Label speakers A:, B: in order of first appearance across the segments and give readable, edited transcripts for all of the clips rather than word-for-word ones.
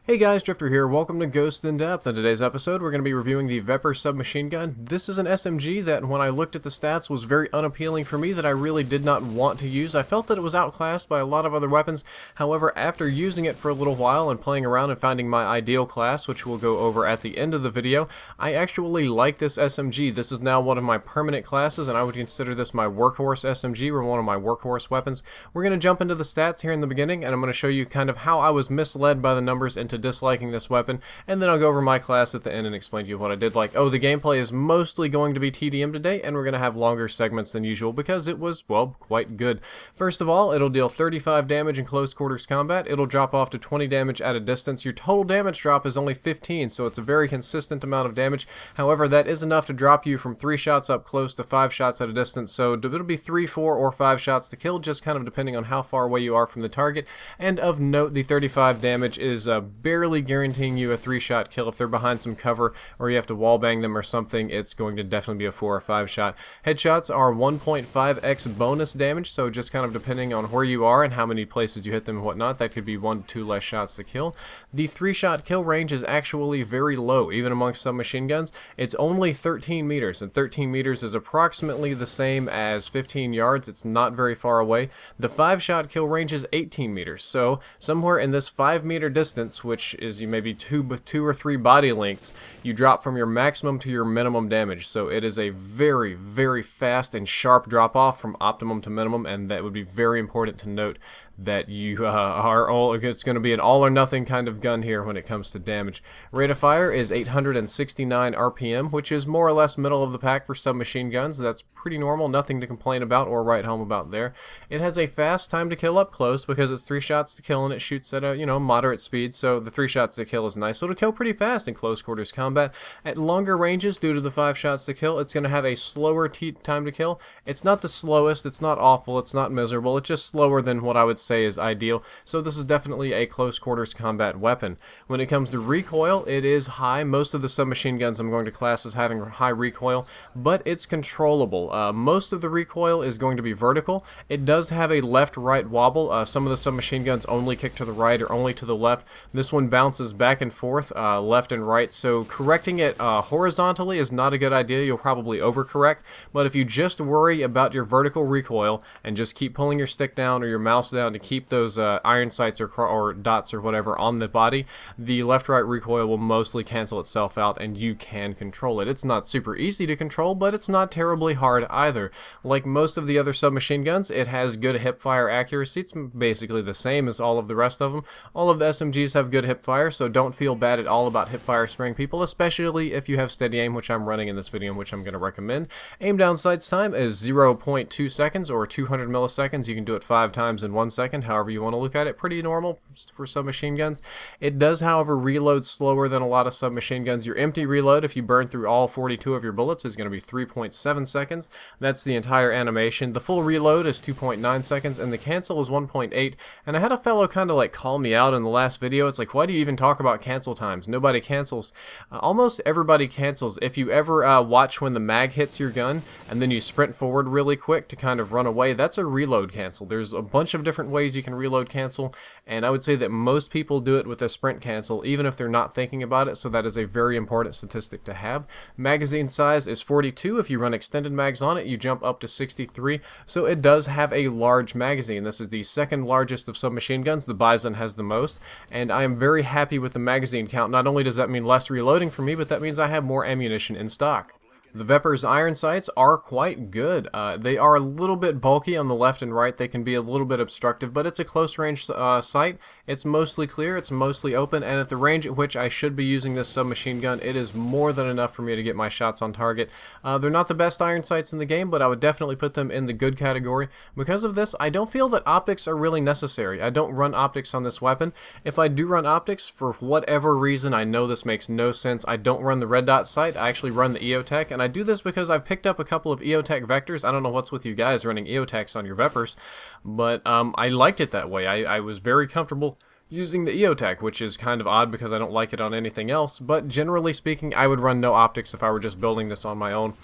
A: Hey guys, Drifter here. Welcome to Ghost in Depth. In today's episode, we're going to be reviewing the VEPR submachine gun. This is an SMG that, when I looked at the stats, was very unappealing for me, that I really did not want to use. I felt that it was outclassed by a lot of other weapons. However, after using it for a little while and playing around and finding my ideal class, which we'll go over at the end of the video, I actually like this SMG. This is now one of my permanent classes, and I would consider this my workhorse SMG, or one of my workhorse weapons. We're going to jump into the stats here in the beginning, and I'm going to show you kind of how I was misled by the numbers into disliking this weapon, and then I'll go over my class at the end and explain to you what I did like. Oh, the gameplay is mostly going to be TDM today, and we're going to have longer segments than usual because it was, well, quite good. First of all, it'll deal 35 damage in close quarters combat. It'll drop off to 20 damage at a distance. Your total damage drop is only 15, so it's a very consistent amount of damage. However, that is enough to drop you from 3 shots up close to 5 shots at a distance, so it'll be 3, 4, or 5 shots to kill, just kind of depending on how far away you are from the target. And of note, the 35 damage is barely guaranteeing you a 3-shot kill. If they're behind some cover or you have to wallbang them or something, it's going to definitely be a 4 or 5 shot. Headshots are 1.5x bonus damage, so just kind of depending on where you are and how many places you hit them and whatnot, that could be 1 to 2 less shots to kill. The 3-shot kill range is actually very low, even amongst submachine guns. It's only 13 meters, and 13 meters is approximately the same as 15 yards. It's not very far away. The 5-shot kill range is 18 meters, so somewhere in this 5-meter distance, which is maybe two or three body lengths, you drop from your maximum to your minimum damage. So it is a very, very fast and sharp drop off from optimum to minimum, and that would be very important to note that you it's going to be an all or nothing kind of gun here when it comes to damage. Rate of fire is 869 RPM, which is more or less middle of the pack for submachine guns. That's pretty normal, nothing to complain about or write home about there. It has a fast time to kill up close because it's 3 shots to kill and it shoots at a moderate speed, so the 3 shots to kill is nice. So it'll kill pretty fast in close quarters combat. At longer ranges, due to the 5 shots to kill, it's going to have a slower time to kill. It's not the slowest, it's not awful, it's not miserable, it's just slower than what I would say is ideal. So this is definitely a close quarters combat weapon. When it comes to recoil, it is high. Most of the submachine guns I'm going to class as having high recoil, but it's controllable. Most of the recoil is going to be vertical. It does have a left-right wobble. Some of the submachine guns only kick to the right or only to the left. This one bounces back and forth, left and right, so correcting it horizontally is not a good idea. You'll probably overcorrect, but if you just worry about your vertical recoil and just keep pulling your stick down or your mouse down to keep those iron sights or dots or whatever on the body, the left-right recoil will mostly cancel itself out and you can control it. It's not super easy to control, but it's not terribly hard either. Like most of the other submachine guns, it has good hip-fire accuracy. It's basically the same as all of the rest of them. All of the SMGs have good hip-fire, so don't feel bad at all about hip-fire spraying people, especially if you have steady aim, which I'm running in this video and which I'm going to recommend. Aim down sights time is 0.2 seconds or 200 milliseconds. You can do it 5 times in 1 second, however you want to look at it. Pretty normal for submachine guns. It does, however, reload slower than a lot of submachine guns. Your empty reload, if you burn through all 42 of your bullets, is going to be 3.7 seconds. That's the entire animation. The full reload is 2.9 seconds, and the cancel is 1.8. And I had a fellow kind of like call me out in the last video. It's like, why do you even talk about cancel times? Nobody cancels. Almost everybody cancels. If you ever watch when the mag hits your gun and then you sprint forward really quick to kind of run away, that's a reload cancel. There's a bunch of different ways you can reload cancel, and I would say that most people do it with a sprint cancel, even if they're not thinking about it, so that is a very important statistic to have. Magazine size is 42. If you run extended mags on it, you jump up to 63, so it does have a large magazine. This is the second largest of submachine guns. The Bison has the most, and I am very happy with the magazine count. Not only does that mean less reloading for me, but that means I have more ammunition in stock. The VEPR's iron sights are quite good. They are a little bit bulky on the left and right. They can be a little bit obstructive, but it's a close range sight. It's mostly clear, it's mostly open, and at the range at which I should be using this submachine gun, it is more than enough for me to get my shots on target. They're not the best iron sights in the game, but I would definitely put them in the good category. Because of this, I don't feel that optics are really necessary. I don't run optics on this weapon. If I do run optics, for whatever reason, I know this makes no sense, I don't run the red dot sight. I actually run the EOTech, and I do this because I've picked up a couple of EOTech Vektors. I don't know what's with you guys running EOTechs on your VEPRs, but I liked it that way. I was very comfortable using the EOTech, which is kind of odd because I don't like it on anything else, but generally speaking, I would run no optics if I were just building this on my own.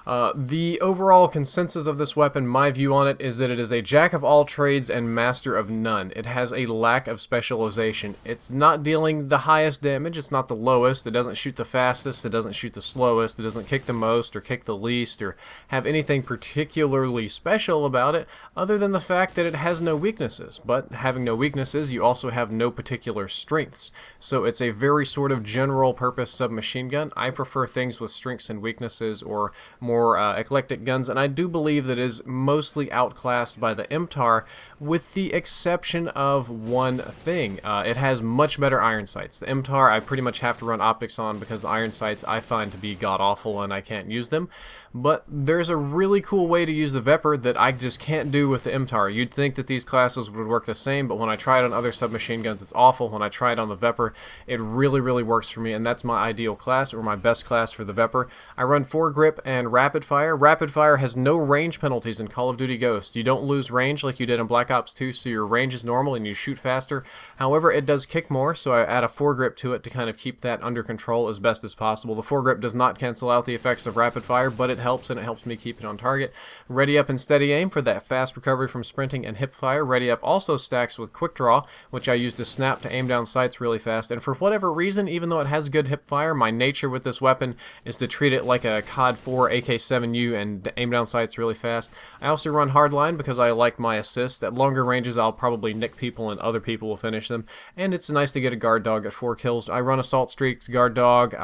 A: The overall consensus of this weapon, my view on it, is that it is a jack of all trades and master of none. It has a lack of specialization. It's not dealing the highest damage, it's not the lowest, it doesn't shoot the fastest, it doesn't shoot the slowest, it doesn't kick the most or kick the least or have anything particularly special about it other than the fact that it has no weaknesses. But having no weaknesses, you also have no particular strengths. So it's a very sort of general purpose submachine gun. I prefer things with strengths and weaknesses or more eclectic guns, and I do believe that it is mostly outclassed by the MTAR, with the exception of one thing. It has much better iron sights. The MTAR I pretty much have to run optics on because the iron sights I find to be god-awful and I can't use them. But there's a really cool way to use the VEPR that I just can't do with the MTAR. You'd think that these classes would work the same, but when I try it on other submachine guns, it's awful. When I try it on the VEPR, it really, really works for me, and that's my ideal class, or my best class for the VEPR. I run foregrip and rapid fire. Rapid fire has no range penalties in Call of Duty Ghosts. You don't lose range like you did in Black Ops 2, so your range is normal and you shoot faster. However, it does kick more, so I add a foregrip to it to kind of keep that under control as best as possible. The foregrip does not cancel out the effects of rapid fire, but it helps, and it helps me keep it on target. Ready up and steady aim for that fast recovery from sprinting and hip fire. Ready up also stacks with quick draw, which I use to snap to aim down sights really fast, and for whatever reason, even though it has good hip fire, my nature with this weapon is to treat it like a COD 4 AK-7U and aim down sights really fast. I also run hardline because I like my assists. At longer ranges, I'll probably nick people and other people will finish them, and it's nice to get a guard dog at 4 kills. I run assault streaks, guard dog,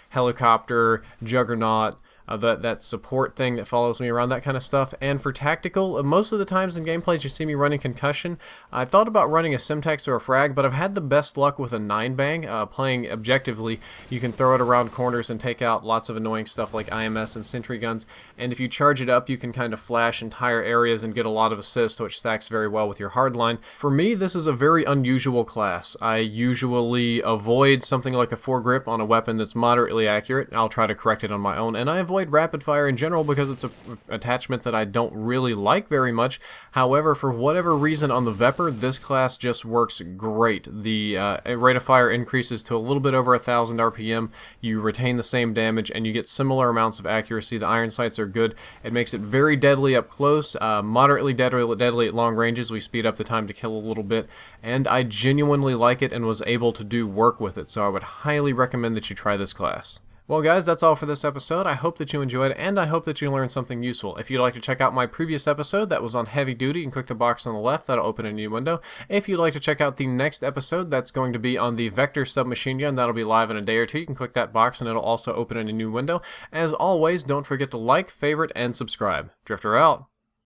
A: helicopter, juggernaut, that support thing that follows me around, that kind of stuff. And for tactical, most of the times in gameplays you see me running concussion. I thought about running a Simtex or a frag, but I've had the best luck with a 9-bang. Playing objectively, you can throw it around corners and take out lots of annoying stuff like IMS and sentry guns, and if you charge it up, you can kind of flash entire areas and get a lot of assists, which stacks very well with your hardline. For me, this is a very unusual class. I usually avoid something like a foregrip on a weapon that's moderately accurate. I'll try to correct it on my own, and I avoid rapid fire in general because it's an attachment that I don't really like very much. However, for whatever reason on the VEPR, this class just works great. The rate of fire increases to a little bit over 1,000 RPM. You retain the same damage and you get similar amounts of accuracy. The iron sights are good. It makes it very deadly up close, moderately deadly at long ranges. We speed up the time to kill a little bit, and I genuinely like it and was able to do work with it, so I would highly recommend that you try this class. Well guys, that's all for this episode. I hope that you enjoyed it, and I hope that you learned something useful. If you'd like to check out my previous episode that was on heavy duty, you can click the box on the left. That'll open a new window. If you'd like to check out the next episode, that's going to be on the Vektor submachine gun. That'll be live in a day or two. You can click that box and it'll also open in a new window. As always, don't forget to like, favorite, and subscribe. Drifter out.